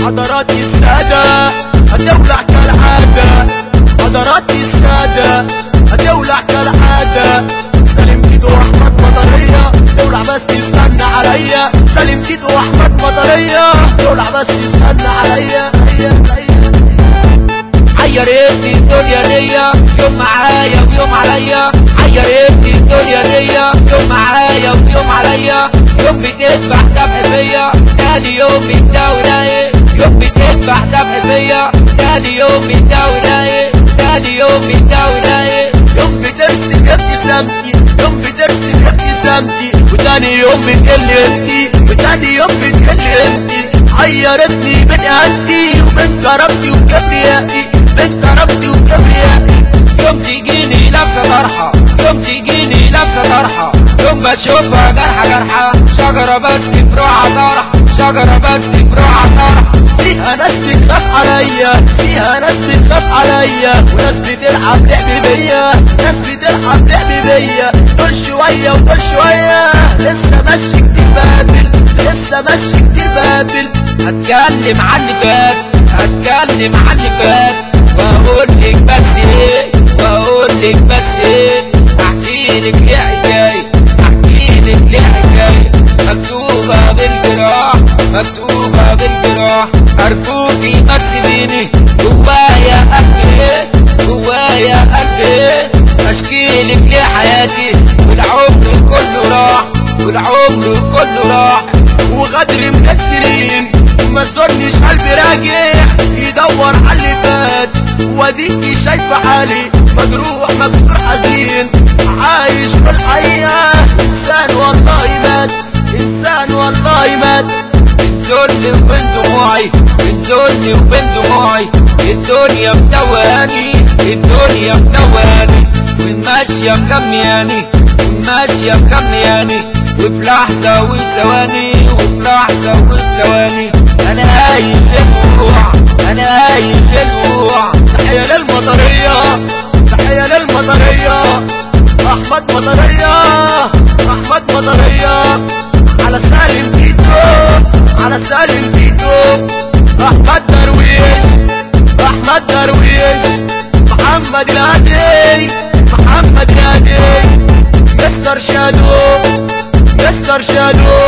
حضرات السادة هتولع كالعادة، حضرات السادة هتولع كالعادة. سالم تيتو واحمد مطرية تولع بس استنى عليا، سالم تيتو واحمد مطرية تولع بس استنى عليا. عيرتني الدنيا ليا يوم معايا ويوم عليا، عيرتني الدنيا ليا يوم معايا ويوم عليا. يوم بتذبح دمع فيا تاني يوم بتداوي لاقي، يوم بتذبح دمع فيا تاني يوم بتداوي لاقي، تاني يوم بتداوي لاقي. يوم بترسم ابتسامتي، يوم بترسم ابتسامتي، وتاني يوم بتقل قيمتي، وتاني يوم بتقل قيمتي. عيرتني من قدي ومن كرامتي وكبريائي، من كرامتي وكبريائي. يوم تجيني لابسه طرحه، يوم تجيني لابسه طرحه، يوم بشوفها جرحه جرحه، شجره بس فروعها طرحه، شجره بس فروعها طرحه. فيها ناس بتخاف عليا، فيها ناس بتخاف عليا، وناس بتلعب لعب بيا، ناس بتلعب لعب بيا. دول شويه ودول شويه، لسه ماشي كتير بقابل، لسه ماشي كتير بقابل. هتكلم عن اللي فات، هتكلم عن اللي فات، واقول لك بس ايه، واقول لك بس ايه. احكي لك ليه حكايه، احكي لك ليه حكايه، مكتوبه بالجراح، مكتوبه بالجراح. ارجوكي ما تسيبيني، جوايا قلب ايه، جوايا قلب ايه. اشكي لك ليه حياتي والعمر كله راح، والعمر كله راح. وغدر مكسرين وما زورنيش قلبي راجع يدور على اللي فات، واديكي شايفه حالي مجروح مكسور حزين، عايش في الحقيقه انسان والله مات، انسان والله مات. بتزورني وبين دموعي، بتزورني وبين دموعي. الدنيا مدواني، الدنيا مدواني، والماشيه مغمياني، والماشيه مغمياني. وفي لحظة وثواني، وفي لحظة وثواني أنا قايل للوقوع، أنا قايل للوقوع. تحية للمطرية، تحية للمطرية، أحمد مطرية، أحمد مطرية. على سالم تيتو، على سالم تيتو. أحمد درويش، أحمد درويش. محمد الهادي، محمد الهادي. مستر شادو، مستر شادو.